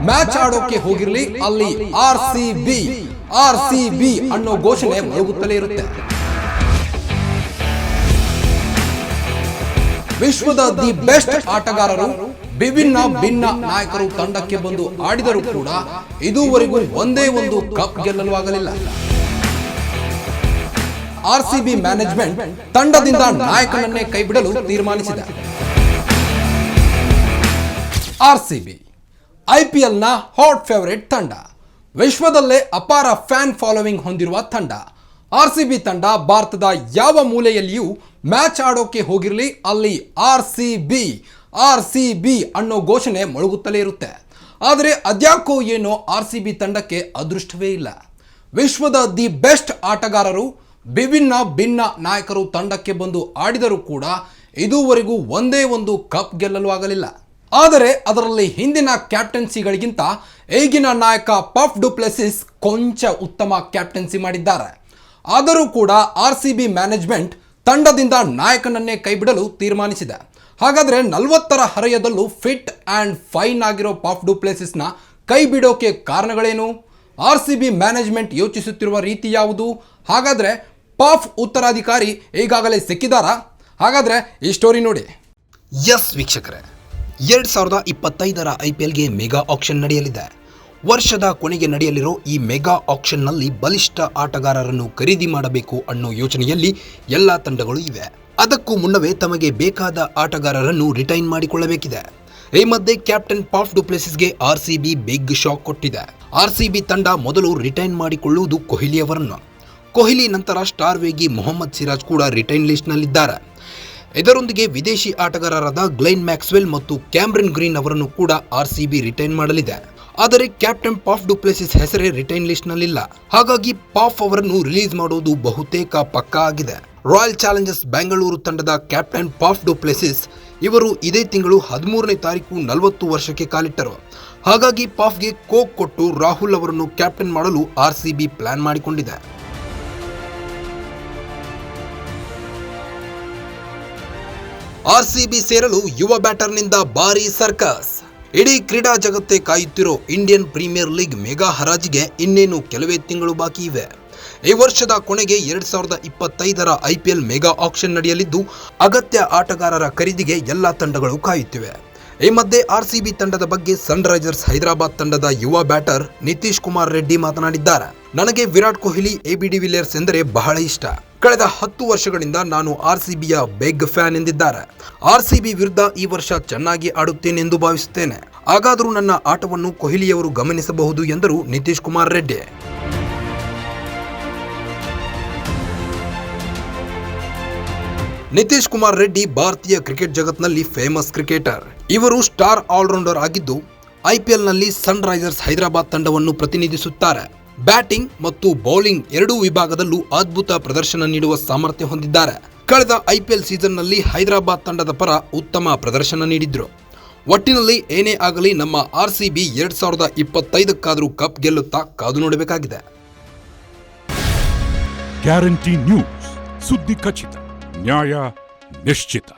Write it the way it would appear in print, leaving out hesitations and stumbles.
Match ಆಡೋಕೆ ಹೋಗಿರ್ಲಿ ಅಲ್ಲಿ RCB ಅನ್ನೋ ಘೋಷಣೆ ಮೊಳಗುತ್ತಲೇ ಇರುತ್ತೆ. ವಿಶ್ವದ ದಿ ಬೆಸ್ಟ್ ಆಟಗಾರರು ಭಿನ್ನ ನಾಯಕರು ತಂಡಕ್ಕೆ ಬಂದು ಆಡಿದರೂ ಕೂಡ ಇದುವರೆಗೂ ಒಂದೇ ಒಂದು ಕಪ್ ಗೆಲ್ಲಲು ಆಗಲಿಲ್ಲ. ಆರ್ಸಿಬಿ ಮ್ಯಾನೇಜ್ಮೆಂಟ್ ತಂಡದಿಂದ ನಾಯಕನನ್ನೇ ಕೈಬಿಡಲು ತೀರ್ಮಾನಿಸಿದೆ. ಆರ್ಸಿಬಿ ಐಪಿಎಲ್ನ ಹಾಟ್ ಫೇವರೇಟ್ ತಂಡ, ವಿಶ್ವದಲ್ಲೇ ಅಪಾರ ಫ್ಯಾನ್ ಫಾಲೋವಿಂಗ್ ಹೊಂದಿರುವ ತಂಡ. ಆರ್ಸಿಬಿ ತಂಡ ಭಾರತದ ಯಾವ ಮೂಲೆಯಲ್ಲಿಯೂ ಮ್ಯಾಚ್ ಆಡೋಕೆ ಹೋಗಿರಲಿ ಅಲ್ಲಿ ಆರ್ಸಿಬಿ ಅನ್ನೋ ಘೋಷಣೆ ಮೊಳಗುತ್ತಲೇ ಇರುತ್ತೆ. ಆದರೆ ಅದ್ಯಾಕೋ ಏನೋ ಆರ್ಸಿಬಿ ತಂಡಕ್ಕೆ ಅದೃಷ್ಟವೇ ಇಲ್ಲ. ವಿಶ್ವದ ದಿ ಬೆಸ್ಟ್ ಆಟಗಾರರು ಭಿನ್ನ ನಾಯಕರು ತಂಡಕ್ಕೆ ಬಂದು ಆಡಿದರೂ ಕೂಡ ಇದುವರೆಗೂ ಒಂದೇ ಒಂದು ಕಪ್ ಗೆಲ್ಲಲು ಆಗಲಿಲ್ಲ. ಆದರೆ ಅದರಲ್ಲಿ ಹಿಂದಿನ ಕ್ಯಾಪ್ಟನ್ಸಿಗಳಿಗಿಂತ ಈಗಿನ ನಾಯಕ ಪಫ್ ಡು ಪ್ಲೆಸಿಸ್ ಕೊಂಚ ಉತ್ತಮ ಕ್ಯಾಪ್ಟನ್ಸಿ ಮಾಡಿದ್ದಾರೆ. ಆದರೂ ಕೂಡ ಆರ್ಸಿಬಿ ಮ್ಯಾನೇಜ್ಮೆಂಟ್ ತಂಡದಿಂದ ನಾಯಕನನ್ನೇ ಕೈಬಿಡಲು ತೀರ್ಮಾನಿಸಿದೆ. ಹಾಗಾದರೆ 40ರ ಹರೆಯದಲ್ಲೂ ಫಿಟ್ ಆ್ಯಂಡ್ ಫೈನ್ ಆಗಿರೋ ಪಫ್ ಡು ಪ್ಲೆಸಿಸ್ನ ಕೈ ಬಿಡೋಕೆ ಕಾರಣಗಳೇನು? ಆರ್ಸಿಬಿ ಮ್ಯಾನೇಜ್ಮೆಂಟ್ ಯೋಚಿಸುತ್ತಿರುವ ರೀತಿ ಯಾವುದು? ಹಾಗಾದರೆ ಪಫ್ ಉತ್ತರಾಧಿಕಾರಿ ಈಗಾಗಲೇ ಸಿಕ್ಕಿದಾರಾ? ಹಾಗಾದರೆ ಈ ಸ್ಟೋರಿ ನೋಡಿ. ಎಸ್ ವೀಕ್ಷಕರೇ, 2025ರ ಐಪಿಎಲ್ಗೆ ಮೆಗಾ ಆಕ್ಷನ್ ನಡೆಯಲಿದೆ. ವರ್ಷದ ಕೊನೆಗೆ ನಡೆಯಲಿರೋ ಈ ಮೆಗಾ ಆಕ್ಷನ್ನಲ್ಲಿ ಬಲಿಷ್ಠ ಆಟಗಾರರನ್ನು ಖರೀದಿ ಮಾಡಬೇಕು ಅನ್ನೋ ಯೋಚನೆಯಲ್ಲಿ ಎಲ್ಲ ತಂಡಗಳು ಇವೆ. ಅದಕ್ಕೂ ಮುನ್ನವೇ ತಮಗೆ ಬೇಕಾದ ಆಟಗಾರರನ್ನು ರಿಟೈನ್ ಮಾಡಿಕೊಳ್ಳಬೇಕಿದೆ. ಈ ಮಧ್ಯೆ ಕ್ಯಾಪ್ಟನ್ ಪಫ್ ಡು ಪ್ಲೆಸಿಸ್ಗೆ ಆರ್ಸಿಬಿ ಬಿಗ್ ಶಾಕ್ ಕೊಟ್ಟಿದೆ. ಆರ್ಸಿಬಿ ತಂಡ ಮೊದಲು ರಿಟೈನ್ ಮಾಡಿಕೊಳ್ಳುವುದು ಕೊಹ್ಲಿ ಅವರನ್ನು. ಕೊಹ್ಲಿ ನಂತರ ಸ್ಟಾರ್ ವೇಗಿ ಮೊಹಮ್ಮದ್ ಸಿರಾಜ್ ಕೂಡ ರಿಟೈನ್ ಲಿಸ್ಟ್ನಲ್ಲಿದ್ದಾರೆ. ಇದರೊಂದಿಗೆ ವಿದೇಶಿ ಆಟಗಾರರಾದ ಗ್ಲೆನ್ ಮ್ಯಾಕ್ಸ್ವೆಲ್ ಮತ್ತು ಕ್ಯಾಮ್ರನ್ ಗ್ರೀನ್ ಅವರನ್ನು ಕೂಡ ಆರ್ಸಿಬಿ ರಿಟೈನ್ ಮಾಡಲಿದೆ. ಆದರೆ ಕ್ಯಾಪ್ಟನ್ ಪಫ್ ಡು ಪ್ಲೆಸಿಸ್ ಹೆಸರೇ ರಿಟೈನ್ ಲಿಸ್ಟ್ನಲ್ಲಿಲ್ಲ. ಹಾಗಾಗಿ ಪಫ್ ಅವರನ್ನು ರಿಲೀಸ್ ಮಾಡೋದು ಬಹುತೇಕ ಪಕ್ಕಾ ಆಗಿದೆ. ರಾಯಲ್ ಚಾಲೆಂಜರ್ಸ್ ಬೆಂಗಳೂರು ತಂಡದ ಕ್ಯಾಪ್ಟನ್ ಪಫ್ ಡು ಪ್ಲೆಸಿಸ್ ಇವರು ಇದೇ ತಿಂಗಳು 13ನೇ ತಾರೀಕು 40 ವರ್ಷಕ್ಕೆ ಕಾಲಿಟ್ಟರು. ಹಾಗಾಗಿ ಪಫ್ಗೆ ಕೋಕ್ ಕೊಟ್ಟು ರಾಹುಲ್ ಅವರನ್ನು ಕ್ಯಾಪ್ಟನ್ ಮಾಡಲು ಆರ್ಸಿಬಿ ಪ್ಲಾನ್ ಮಾಡಿಕೊಂಡಿದೆ. ಆರ್ಸಿಬಿ ಸೇರಲು ಯುವ ಬ್ಯಾಟರ್ನಿಂದ ಭಾರೀ ಸರ್ಕಸ್. ಇಡೀ ಕ್ರೀಡಾ ಜಗತ್ತೇ ಕಾಯುತ್ತಿರೋ ಇಂಡಿಯನ್ ಪ್ರೀಮಿಯರ್ ಲೀಗ್ ಮೆಗಾ ಹರಾಜಿಗೆ ಇನ್ನೇನು ಕೆಲವೇ ತಿಂಗಳು ಬಾಕಿ ಇವೆ. ಈ ವರ್ಷದ ಕೊನೆಗೆ 2025ರ ಐಪಿಎಲ್ ಮೆಗಾ ಆಕ್ಷನ್ ನಡೆಯಲಿದ್ದು ಅಗತ್ಯ ಆಟಗಾರರ ಖರೀದಿಗೆ ಎಲ್ಲ ತಂಡಗಳು ಕಾಯುತ್ತಿವೆ. ಈ ಮಧ್ಯೆ ಆರ್ಸಿಬಿ ತಂಡದ ಬಗ್ಗೆ ಸನ್ ರೈಸರ್ಸ್ ಹೈದರಾಬಾದ್ ತಂಡದ ಯುವ ಬ್ಯಾಟರ್ ನಿತೀಶ್ ಕುಮಾರ್ ರೆಡ್ಡಿ ಮಾತನಾಡಿದ್ದಾರೆ. ನನಗೆ ವಿರಾಟ್ ಕೊಹ್ಲಿ, ಎಬಿ ಡಿವಿಲಿಯರ್ಸ್ ಎಂದರೆ ಬಹಳ ಇಷ್ಟ. ಕಳೆದ 10 ವರ್ಷಗಳಿಂದ ನಾನು ಆರ್ಸಿಬಿಯ ಬಿಗ್ ಫ್ಯಾನ್ ಎಂದಿದ್ದಾರೆ. ಆರ್ಸಿಬಿ ವಿರುದ್ಧ ಈ ವರ್ಷ ಚೆನ್ನಾಗಿ ಆಡುತ್ತೇನೆ ಎಂದು ಭಾವಿಸುತ್ತೇನೆ. ಹಾಗಾದರೂ ನನ್ನ ಆಟವನ್ನು ಕೊಹ್ಲಿಯವರು ಗಮನಿಸಬಹುದು ಎಂದರು ನಿತೀಶ್ ಕುಮಾರ್ ರೆಡ್ಡಿ. ನಿತೀಶ್ ಕುಮಾರ್ ರೆಡ್ಡಿ ಭಾರತೀಯ ಕ್ರಿಕೆಟ್ ಜಗತ್ನಲ್ಲಿ ಫೇಮಸ್ ಕ್ರಿಕೆಟರ್. ಇವರು ಸ್ಟಾರ್ ಆಲ್ರೌಂಡರ್ ಆಗಿದ್ದು ಐಪಿಎಲ್ನಲ್ಲಿ ಸನ್ ರೈಸರ್ಸ್ ಹೈದರಾಬಾದ್ ತಂಡವನ್ನು ಪ್ರತಿನಿಧಿಸುತ್ತಾರೆ. ಬ್ಯಾಟಿಂಗ್ ಮತ್ತು ಬೌಲಿಂಗ್ ಎರಡೂ ವಿಭಾಗದಲ್ಲೂ ಅದ್ಭುತ ಪ್ರದರ್ಶನ ನೀಡುವ ಸಾಮರ್ಥ್ಯ ಹೊಂದಿದ್ದಾರೆ. ಕಳೆದ ಐಪಿಎಲ್ ಸೀಸನ್ನಲ್ಲಿ ಹೈದರಾಬಾದ್ ತಂಡದ ಪರ ಉತ್ತಮ ಪ್ರದರ್ಶನ ನೀಡಿದ್ರು. ಒಟ್ಟಿನಲ್ಲಿ ಏನೇ ಆಗಲಿ ನಮ್ಮ ಆರ್ಸಿಬಿ 2025ಕ್ಕಾದರೂ ಕಪ್ ಗೆಲ್ಲುತ್ತಾ ಕಾದು ನೋಡಬೇಕಾಗಿದೆ. ಗ್ಯಾರಂಟಿ ನ್ಯೂಸ್, ಸುದ್ದಿ ಖಚಿತ, ನ್ಯಾಯ ನಿಶ್ಚಿತ.